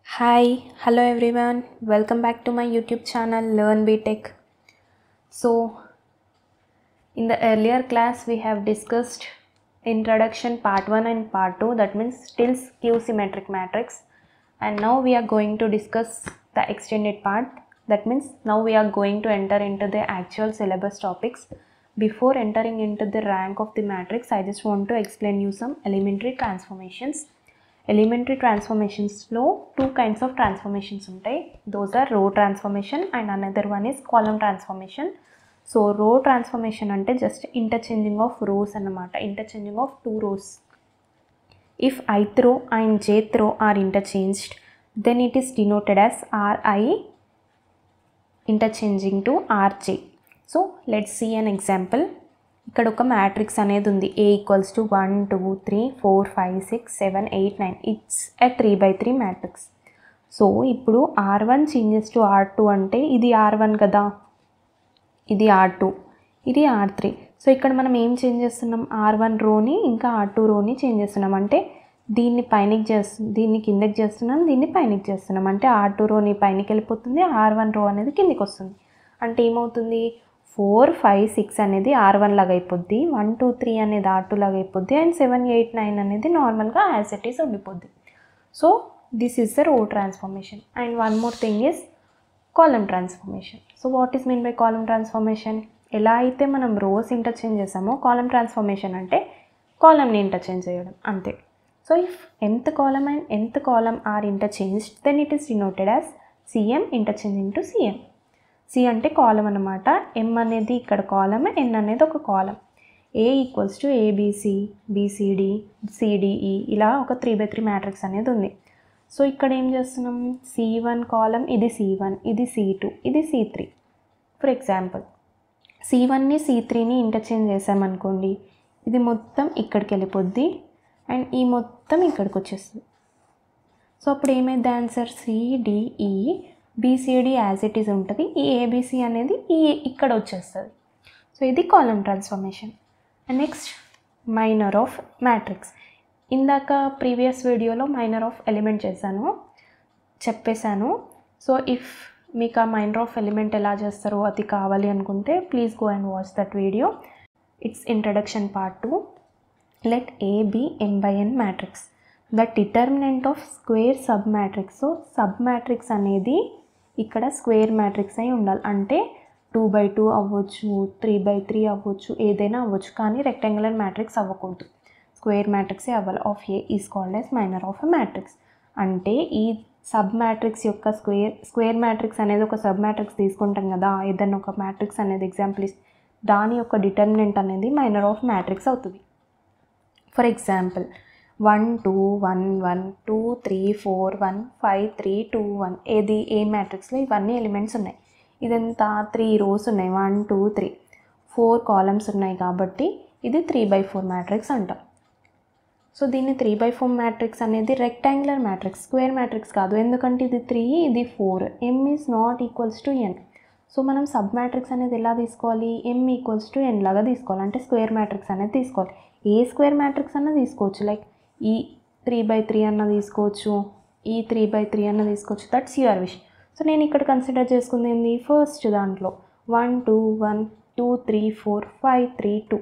Hello everyone. Welcome back to my YouTube channel Learn BTech. So, in the earlier class we have discussed introduction part 1 and part 2, that means still skew symmetric matrix, and now we are going to discuss the extended part, that means now we are going to enter into the actual syllabus topics. Before entering into the rank of the matrix, I just want to explain you some elementary transformations. Elementary transformations లో two kinds of transformations ఉంటాయి. Those are row transformation and another one is column transformation. So row transformation అంటే just interchanging of rows అన్నమాట, interchanging of two rows. If ith row and jth row are interchanged, then it is denoted as Ri interchanging to Rj. So let's see an example. ఇక్కడ ఒక matrix అనేది ఉంది, A equals to 1 2 3 4 5 6 7 8 9. It's a 3/3 matrix. So ఇప్పుడు R1 changes to R2 అంటే ఇది R1 కదా, ఇది R2, ఇది R3. సో ఇక్కడ మనం ఏం చేంజ్ చేస్తున్నాం, R1 రోని ఇంకా R2 రోని చేంజ్ చేస్తున్నాం. అంటే దీన్ని పైనకి దీన్ని కిందకి చేస్తున్నాం, దీన్ని పైనకి చేస్తున్నాం. అంటే R2 రోని పైనకి వెళ్ళిపోతుంది, R1 రో అనేది కిందికి వస్తుంది. అంటే ఏమవుతుంది, 4 5 6 అనేది R1 లాగా అయిపోద్ది, 1 2 3 అనేది R2 లాగా అయిపోద్ది, అండ్ 7 8 9 అనేది నార్మల్గా యాజ్ ఇట్ ఈస్ ఉండిపోద్ది. So this is the row transformation. And one more thing is column transformation. So what is mean by column transformation? ఎలా అయితే మనం రోస్ ఇంటర్చేంజ్ చేసామో, కాలమ్ ట్రాన్స్ఫర్మేషన్ అంటే కాలమ్ని ఇంటర్చేంజ్ చేయడం అంతే. So if nth column and nth column are interchanged, then it is denoted as Cm interchanging to Cn. C అంటే కాలం అన్నమాట, M అనేది ఇక్కడ కాలం, N అనేది ఒక కాలం. A equals to ABC, BCD, CDE ఇలా ఒక 3/3 మ్యాట్రిక్స్ అనేది ఉంది. సో ఇక్కడ ఏం చేస్తున్నాం, C1 కాలం, ఇది C1, ఇది C2, ఇది C3. ఫర్ ఎగ్జాంపుల్ C1ని C3ని ఇంటర్చేంజ్ చేసామనుకోండి, ఇది మొత్తం ఇక్కడికి వెళ్ళిపోద్ది అండ్ ఈ మొత్తం ఇక్కడికి వచ్చేస్తుంది. సో అప్పుడు ఏమైంది answer, CDE BCD as it is ఉంటుంది, ఈ ABC అనేది ఇక్కడ వచ్చేస్తుంది. సో ఇది column transformation. And next minor of matrix. ఇందాక ప్రీవియస్ వీడియోలో మైనర్ ఆఫ్ ఎలిమెంట్ చెప్పేశాను. సో ఇఫ్ మీకు ఆ మైనర్ ఆఫ్ ఎలిమెంట్ ఎలా చేస్తారో అది కావాలి అనుకుంటే please go and watch that video. It's introduction part 2. Let A be m/n matrix, the determinant of square sub matrix. So sub matrix అనేది ఇక్కడ స్క్వేర్ మ్యాట్రిక్స్ అయి ఉండాలి. అంటే 2/2 అవ్వచ్చు, 3/3 అవ్వచ్చు, ఏదైనా అవ్వచ్చు, కానీ రెక్టాంగులర్ మ్యాట్రిక్స్ అవ్వకూడదు, స్క్వేర్ మ్యాట్రిక్సే అవ్వాలి. Of A is called as minor of a matrix. అంటే ఈ సబ్ మ్యాట్రిక్స్ యొక్క స్క్వేర్ మ్యాట్రిక్స్ అనేది ఒక సబ్ మ్యాట్రిక్స్ తీసుకుంటాం కదా, ఏదైనా ఒక మ్యాట్రిక్స్ అనేది ఎగ్జాంపుల్ దాని యొక్క డిటర్మినెంట్ అనేది మైనర్ ఆఫ్ మ్యాట్రిక్స్ అవుతుంది. For example 1 2 1 1 2 3 4 1 5 3 2 1. ఏది ఏ మ్యాట్రిక్స్లో ఇవన్నీ ఎలిమెంట్స్ ఉన్నాయి, ఇదంతా 3 రోస్ ఉన్నాయి, 1 2 3 4 కాలమ్స్ ఉన్నాయి, కాబట్టి ఇది 3/4 మ్యాట్రిక్స్ అంటాం. సో దీన్ని 3/4 మ్యాట్రిక్స్ అనేది రెక్టాంగులర్ మ్యాట్రిక్స్, స్క్వేర్ మ్యాట్రిక్స్ కాదు, ఎందుకంటే ఇది 3 ఇది 4, M is not equals to N. So మనం సబ్ మ్యాట్రిక్స్ అనేది ఎలా తీసుకోవాలి, M ఈక్వల్స్ టు N లాగా తీసుకోవాలి, అంటే స్క్వేర్ మ్యాట్రిక్స్ అనేది తీసుకోవాలి. ఏ స్క్వేర్ మ్యాట్రిక్స్ అన్న తీసుకోవచ్చు, లైక్ ఈ 3/3 అన్న తీసుకోవచ్చు, ఈ 3/3 అన్న తీసుకోవచ్చు, దట్స్ యువర్ విష్. సో నేను ఇక్కడ కన్సిడర్ చేసుకుంది ఏంది, ఫస్ట్ దాంట్లో 1 2 1 2 3 4 5 3 2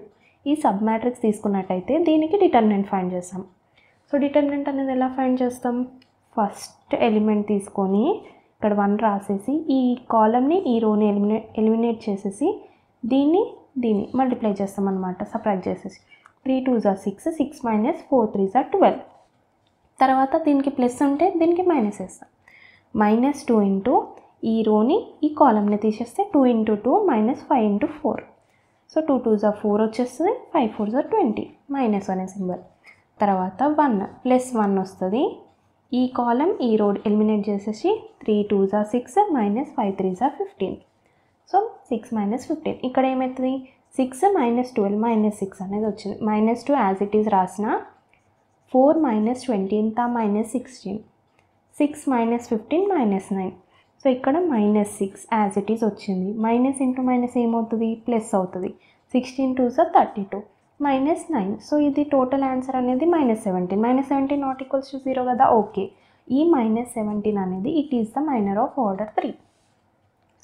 ఈ సబ్ మ్యాట్రిక్స్ తీసుకున్నట్టయితే దీనికి డిటర్మినెంట్ ఫైండ్ చేస్తాం. సో డిటర్మినెంట్ అనేది ఎలా ఫైండ్ చేస్తాం, ఫస్ట్ ఎలిమెంట్ తీసుకొని ఇక్కడ 1 రాసేసి ఈ కాలమ్ని ఈ రోని ఎలిమినేట్ చేసేసి దీన్ని మల్టిప్లై చేస్తాం అనమాట, సబ్ట్రాక్ట్ చేసేసి 3 2s are 6, 6 minus 4 3s are 12. తర్వాత దీనికి ప్లస్ ఉంటే దీనికి మైనస్ వేస్తాం, -2 ఇంటూ ఈ రోని ఈ కాలమ్ని తీసేస్తే 2 × 2 -5 × 4. సో 2 2s are 4 వచ్చేస్తుంది, 5 4s are 20, -1 సింబల్. తర్వాత 1 +1 వస్తుంది, ఈ కాలమ్ ఈ రో ఎలిమినేట్ చేసేసి 3 2s are 6 -5 3s are 15. So 6 - 15 ఇక్కడ ఏమవుతుంది, 6 - 12 -6 అనేది వచ్చింది. -2 యాజ్ ఇట్ ఈజ్ రాసిన, 4 - 20 ఎంత -16, 6 - 15 -9. సో ఇక్కడ -6 యాజ్ ఇట్ ఈజ్ వచ్చింది. మైనస్ ఇంటూ మైనస్ ఏమవుతుంది, ప్లస్ అవుతుంది. 16 2s are 32 -9. సో ఇది టోటల్ ఆన్సర్ అనేది -17. -17 నాట్ ఈక్వల్స్ టు 0 కదా, ఓకే. ఈ -17 అనేది it is the minor of order 3.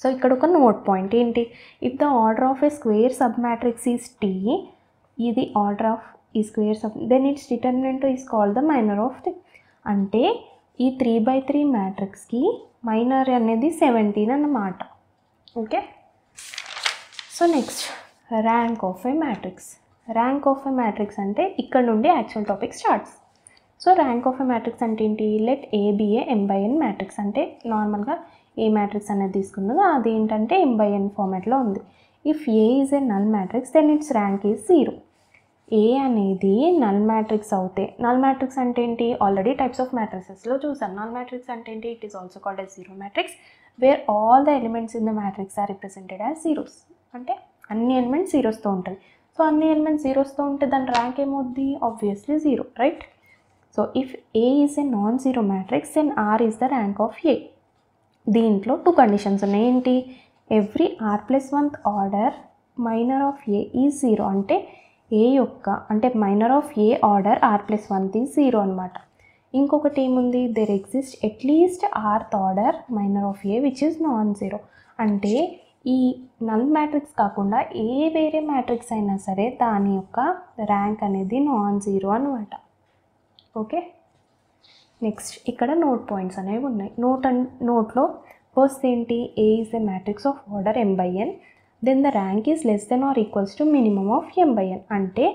So ఇక్కడ ఒక నోట్ పాయింట్ ఏంటి, if the order of a square sub matrix is T, ఇది ఆర్డర్ ఆఫ్ ఈ square sub, then its determinant is called the minor of 3. అంటే ఈ 3/3 మ్యాట్రిక్స్కి minor అనేది 17 అన్నమాట. Okay, so next rank of a matrix. Rank of a matrix అంటే ఇక్కడ నుండి actual topic starts. So rank of a matrix అంటే ఏంటి, let A be a m/n matrix. అంటే నార్మల్గా ఏ మ్యాట్రిక్స్ అనేది తీసుకున్నదో అది ఏంటంటే m/n ఫార్మాట్లో ఉంది. If A is a null matrix then its rank is 0. A అనేది నల్ మ్యాట్రిక్స్ అవుతే, నల్ మ్యాట్రిక్స్ అంటే ఏంటి, ఆల్రెడీ టైప్స్ ఆఫ్ మ్యాట్రిక్సెస్లో చూసాం. నల్ మ్యాట్రిక్స్ అంటే ఏంటి, it is also called as zero matrix where all the elements in the matrix are represented as zeros. అంటే అన్ని elements జీరోస్తో ఉంటుంది. సో అన్ని ఎలిమెంట్స్ జీరోస్తో ఉంటే దాని ర్యాంక్ ఏమవుద్ది, obviously 0, right? So if A is a non zero matrix then r is the rank of A. దీంట్లో 2 conditions ఉన్నాయి. ఏంటి, every r+1th order minor of A is 0. అంటే ఏ యొక్క అంటే minor of A order r+1th is 0 అనమాట. ఇంకొకటి ఏముంది, there exist at least rth order minor of A which is non zero. అంటే ఈ నల్ మ్యాట్రిక్స్ కాకుండా ఏ వేరే మ్యాట్రిక్స్ అయినా సరే దాని యొక్క ర్యాంక్ అనేది నాన్ జీరో అనమాట. ఓకే, నెక్స్ట్ ఇక్కడ నోట్ పాయింట్స్ అనేవి ఉన్నాయి. నోట్లో ఫస్ట్ ఏంటి, A is a matrix of order m/n, then the rank is less than or equals to minimum of m/n. అంటే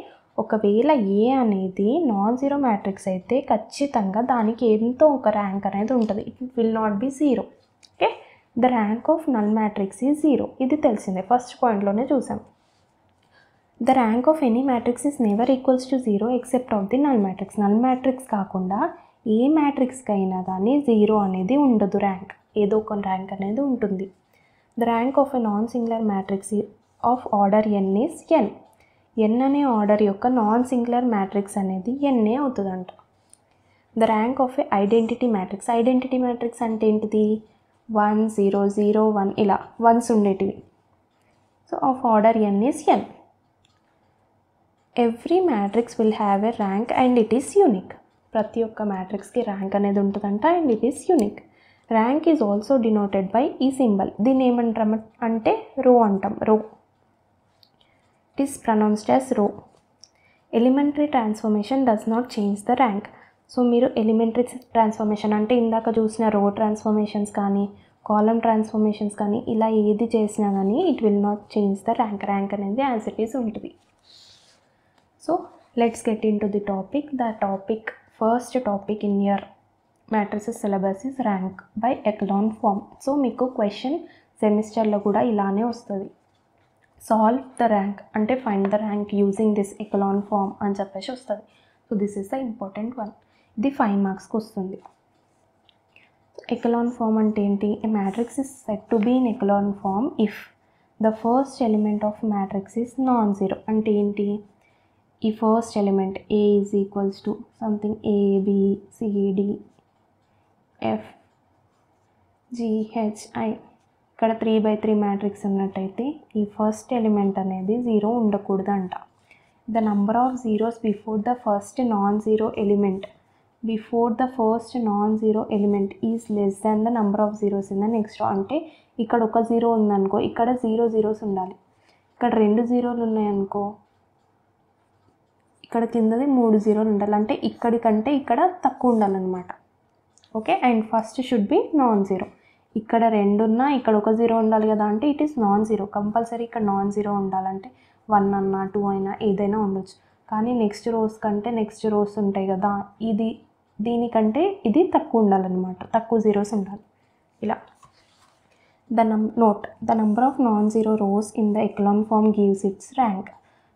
ఒకవేళ ఏ అనేది నాన్ జీరో మ్యాట్రిక్స్ అయితే ఖచ్చితంగా దానికి ఎంతో ఒక ర్యాంక్ అనేది ఉంటుంది. It will not be 0. Okay, the rank of null matrix is 0. ఇది తెలిసిందే, ఫస్ట్ పాయింట్లోనే చూసాం. The rank of any matrix is never equals to 0 except of the null matrix. Null matrix కాకుండా ఏ మ్యాట్రిక్స్కి అయినా కానీ 0 అనేది ఉండదు ర్యాంక్, ఏదో ఒక ర్యాంక్ అనేది ఉంటుంది. The rank of a non singular matrix of order n is n. n అనే ఆర్డర్ యొక్క నాన్ సింగులర్ మ్యాట్రిక్స్ అనేది n అవుతుందంట. The rank of a identity matrix. Identity matrix అంటే ఏంటిది, 1 0 0 1 ఇలా వన్స్ ఉండేటివి. So of order n is n. Every matrix will have a rank and it is unique. ప్రతి ఒక్క మ్యాట్రిక్స్కి ర్యాంక్ అనేది ఉంటుందంట and it is unique. Rank is also denoted by ఈ symbol. దీన్ని ఏమంటాం అంటే రో అంటాం. రో, ఇట్ ఈస్ ప్రొనౌన్స్డ్ యాజ్ రో. Elementary transformation does not change the rank. So మీరు ఎలిమెంటరీ ట్రాన్స్ఫర్మేషన్ అంటే ఇందాక చూసిన రో ట్రాన్స్ఫర్మేషన్స్ కానీ కాలమ్ ట్రాన్స్ఫర్మేషన్స్ కానీ ఇలా ఏది చేసినా కానీ it will not change the rank. Rank అనేది యాజ్ ఇట్ ఈస్ ఉంటుంది. So let's get into the topic. The topic, first topic in your matrices syllabus is rank by echelon form. So మీకు question సెమిస్టర్లో కూడా ఇలానే వస్తుంది. Solve the rank అంటే find the rank using this echelon form అని చెప్పేసి వస్తుంది. So this is the important one. ఇది 5 మార్క్స్కి వస్తుంది. ఎకలాన్ ఫామ్ అంటే ఏంటి, A matrix is said to be in echelon form if the first element of matrix is non zero. అంటే ఏంటి, ఈ first element A is equals to something A B C D F G H I. ఇక్కడ 3/3 matrix ఉన్నట్టయితే ఈ first element అనేది 0 ఉండకూడదంట. The number of zeros before the first non zero element is less than the number of zeros in the next row. అంటే ఇక్కడ ఒక 0 ఉందనుకో, ఇక్కడ 0 జీరోస్ ఉండాలి. ఇక్కడ 2 జీరోలు ఉన్నాయనుకో, ఇక్కడ కిందది 3 జీరోలు ఉండాలి. అంటే ఇక్కడికంటే ఇక్కడ తక్కువ ఉండాలన్నమాట. Okay, and first should be non zero. ఇక్కడ 2 ఉన్నా ఇక్కడ ఒక 0 ఉండాలి కదా, అంటే it is non zero. Compulsory ఇక్కడ నాన్ జీరో ఉండాలంటే 1 అన్నా 2 అయినా ఏదైనా ఉండొచ్చు. కానీ నెక్స్ట్ రోస్ కంటే నెక్స్ట్ రోస్ ఉంటాయి కదా, దీనికంటే ఇది తక్కువ ఉండాలన్నమాట, తక్కువ జీరోస్ ఉండాలి. ఇలా the number of non zero rows in the echelon form gives its rank.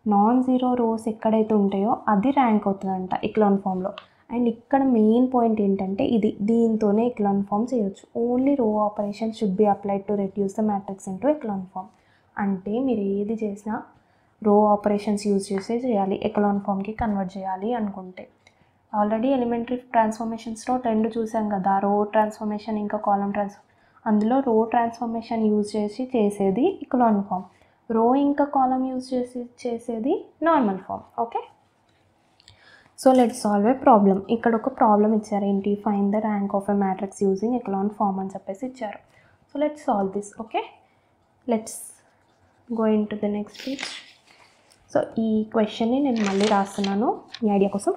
Non zero rows ఎక్కడైతే ఉంటాయో అది ర్యాంక్ అవుతుందంట ఎకలాన్ ఫామ్లో. అండ్ ఇక్కడ మెయిన్ పాయింట్ ఏంటంటే దీంతోనే ఎకలాన్ ఫామ్ చేయొచ్చు. Only row operation should be applied to reduce the matrix into echelon form. అంటే మీరు ఏది చేసినా రో ఆపరేషన్స్ యూజ్ చేసే చేయాలి ఎకలాన్ ఫామ్కి కన్వర్ట్ చేయాలి అనుకుంటే. ఆల్రెడీ ఎలిమెంటరీ ట్రాన్స్ఫర్మేషన్స్లో 2 చూసాం కదా, రో ట్రాన్స్ఫర్మేషన్ ఇంకా కాలమ్ అందులో రో ట్రాన్స్ఫర్మేషన్ యూజ్ చేసి చేసేది ఎకలాన్ ఫామ్, రో ఇంకా కాలమ్ యూజ్ చేసి చేసేది normal form. Okay, so let's solve a problem. ఇక్కడ ఒక ప్రాబ్లం ఇచ్చారు, ఏంటి, find the rank of a matrix using echelon form అని చెప్పేసి ఇచ్చారు. So let's solve this. Okay, let's go into the next page. So ఈ క్వశ్చన్ని నేను మళ్ళీ రాస్తున్నాను మీ ఐడియా కోసం.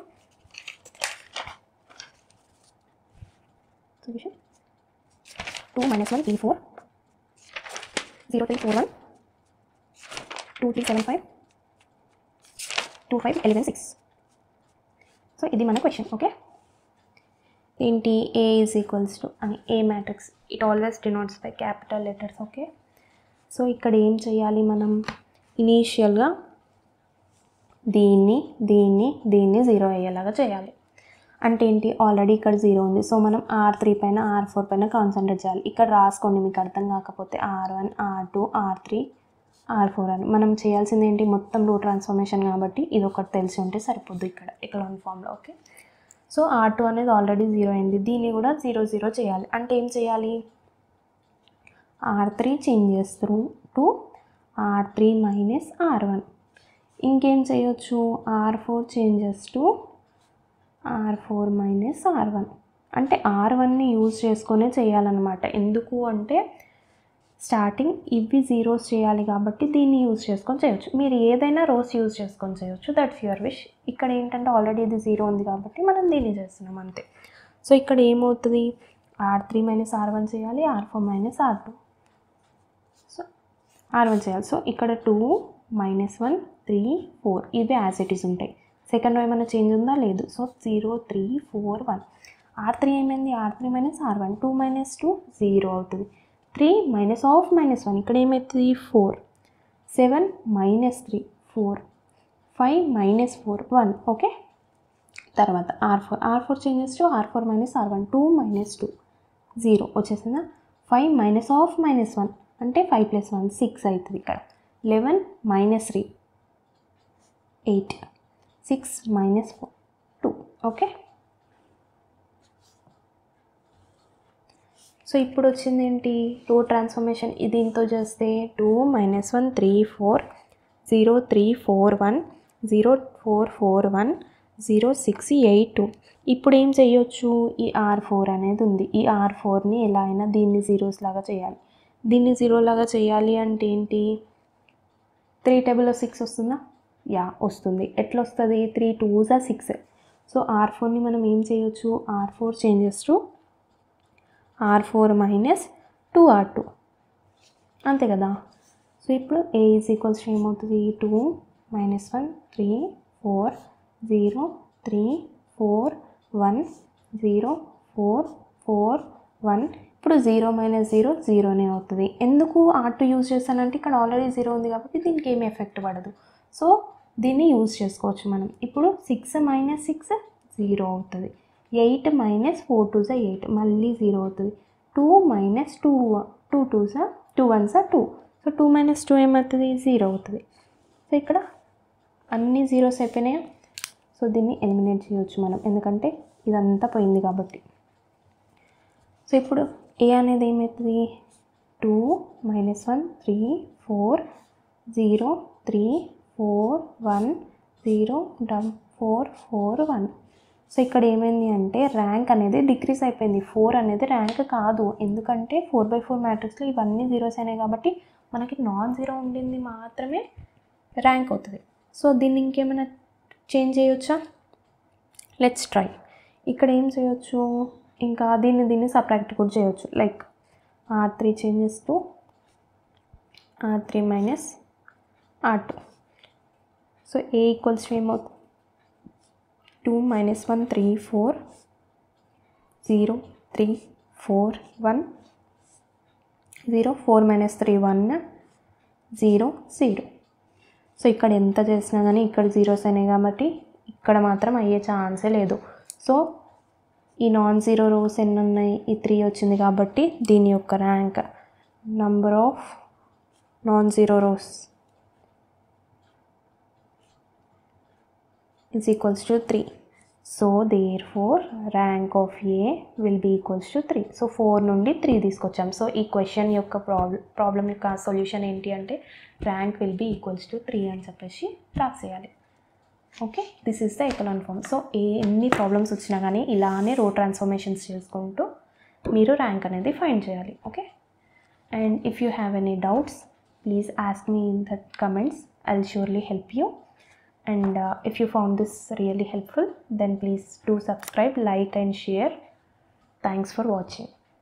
సొల్యూషన్ 2 - 1 3 4 0 3 4 1 2 3 7 5 2 5 11 6. సో ఇది మన క్వశ్చన్. ఓకే, ఏంటి, A ఈజ్ ఈక్వల్స్ టు అని, a matrix it always denotes by capital letters. Okay, so ఇక్కడ ఏం చేయాలి మనం, ఇనీషియల్గా దీన్ని 0 అయ్యేలాగా చేయాలి. అంటే ఏంటి, ఆల్రెడీ ఇక్కడ 0 ఉంది. సో మనం R3 పైన R4 పైన కాన్సన్ట్రేట్ చేయాలి. ఇక్కడ రాసుకోండి మీకు అర్థం కాకపోతే, R1 R2 R3 R4 అని. మనం చేయాల్సింది ఏంటి, మొత్తం రో ట్రాన్స్ఫర్మేషన్ కాబట్టి ఇది ఒకటి తెలిసి ఉంటే సరిపోద్దు ఇక్కడ ఎకలాన్ ఫామ్లో. ఓకే, సో R2 అనేది ఆల్రెడీ 0 అయింది, దీన్ని కూడా 0 0 చేయాలి. అంటే ఏం చేయాలి, R3 చేంజ్ చేస్తారు టు R3 మైనస్ R1. ఇంకేం చేయొచ్చు, R4 changes to R4 minus R1. అంటే R1ని యూజ్ చేసుకొనే చేయాలన్నమాట. ఎందుకు అంటే స్టార్టింగ్ ఇవి జీరోస్ చేయాలి కాబట్టి దీన్ని యూజ్ చేసుకొని చేయొచ్చు. మీరు ఏదైనా రోస్ యూజ్ చేసుకొని చేయొచ్చు, దట్స్ యువర్ విష్. ఇక్కడ ఏంటంటే ఆల్రెడీ ఇది 0 ఉంది కాబట్టి మనం దీన్ని చేస్తున్నాం అంతే. సో ఇక్కడ ఏమవుతుంది, R3 మైనస్ R1 చేయాలి, R4 minus R2. So R1 చేయాలి. సో ఇక్కడ 2 -1 3 4 ఇవి యాజ్ ఇట్ ఈస్ ఉంటాయి. సెకండ్ ఏమైనా చేంజ్ ఉందా, లేదు. సో 0 3 4 1. R3 ఏమైంది, R3 మైనస్ R1 2 - 2 0 అవుతుంది. 3 మైనస్ ఆఫ్ -1 ఇక్కడ ఏమవుతుంది 4 7 -3 4 5 - 4 1. ఓకే, తర్వాత R4 changes to R4 minus R1 2 - 2 0 వచ్చేసిందా. 5 మైనస్ ఆఫ్ -1 అంటే 5 + 1 6 అవుతుంది. ఇక్కడ 11 - 3 8 6 - 4 2. ఓకే, సో ఇప్పుడు వచ్చింది ఏంటి, రో ట్రాన్స్ఫర్మేషన్. దీంతో చేస్తే 2 - 1 3 4 0 3 4 1 0 4 4 1 0 6 8 2. ఇప్పుడు ఏం చేయొచ్చు, ఈ R4 అనేది ఉంది. ఈ R4ని ఎలా అయినా దీన్ని జీరోస్ లాగా చేయాలి. దీన్ని 0 లాగా చేయాలి అంటే ఏంటి, 3 టేబుల్లో 6 వస్తుందా, యా వస్తుంది. ఎట్లా వస్తుంది, 3 2s are 6. సో R4ని మనం ఏం చేయొచ్చు, R4 changes to R4 minus 2R2 అంతే కదా. సో ఇప్పుడు A ఈజ్ ఈక్వల్స్ ఏమవుతుంది, 2 - 1 3 4 0 3 4 1 0 4 4 1. ఇప్పుడు 0 - 0 0నే అవుతుంది. ఎందుకు R2 యూజ్ చేస్తానంటే ఇక్కడ ఆల్రెడీ 0 ఉంది కాబట్టి దీనికి ఏమి ఎఫెక్ట్ పడదు. సో దీన్ని యూజ్ చేసుకోవచ్చు మనం. ఇప్పుడు 6 - 6 0 అవుతుంది. 8 - 4 2s are 8 మళ్ళీ 0 అవుతుంది. 2 - 2 2 2s are 2 1s are 2. So 2 - 2 ఏమవుతుంది 0 అవుతుంది. సో ఇక్కడ అన్ని జీరోస్ అయిపోయినాయి. సో దీన్ని ఎలిమినేట్ చేయవచ్చు మనం, ఎందుకంటే ఇదంతా పోయింది కాబట్టి. సో ఇప్పుడు A అనేది ఏమవుతుంది, 2 - 1 3 4 0 3 4 1 0 4 4 1. సో ఇక్కడ ఏమైంది అంటే ర్యాంక్ అనేది డిక్రీస్ అయిపోయింది. 4 అనేది ర్యాంక్ కాదు, ఎందుకంటే 4/4 మ్యాట్రిక్స్లో ఇవన్నీ జీరోస్ అయినాయి కాబట్టి మనకి నాన్ జీరో ఉండింది మాత్రమే ర్యాంక్ అవుతుంది. సో దీన్ని ఇంకేమైనా చేంజ్ చేయొచ్చా, లెట్స్ ట్రై. ఇక్కడ ఏం చేయొచ్చు, ఇంకా దీన్ని సబ్ట్రాక్ట్ కూడా చేయొచ్చు. Like R3 changes to R3 minus R2. So A equals ఏమవుతుంది, 2 - 1 3 4 0 3 4 1 0 4 - 3 1 0 0. సో ఇక్కడ ఎంత చేసినా కానీ ఇక్కడ జీరోస్ అయినాయి కాబట్టి ఇక్కడ మాత్రం అయ్యే ఛాన్సే లేదు. సో ఈ నాన్ జీరో రోస్ ఎన్ని ఉన్నాయి, ఈ 3 వచ్చింది కాబట్టి దీని యొక్క rank number of non zero rose is equals to 3. So therefore rank of A will be equals to 3. So 4 నుండి 3 తీసుకొచ్చాం. సో ఈ క్వశ్చన్ యొక్క ప్రాబ్లం యొక్క సొల్యూషన్ ఏంటి అంటే rank will be equals to 3 అని చెప్పేసి రాసేయాలి. Okay, this is the echelon form. So ఎన్ని ప్రాబ్లమ్స్ వచ్చినా కానీ ఇలానే రో ట్రాన్స్ఫర్మేషన్స్ చేసుకుంటూ మీరు ర్యాంక్ అనేది ఫైండ్ చేయాలి. Okay, and if you have any doubts please ask me in the comments. I'll surely help you. And if you found this really helpful, then please do subscribe, like and share. Thanks for watching.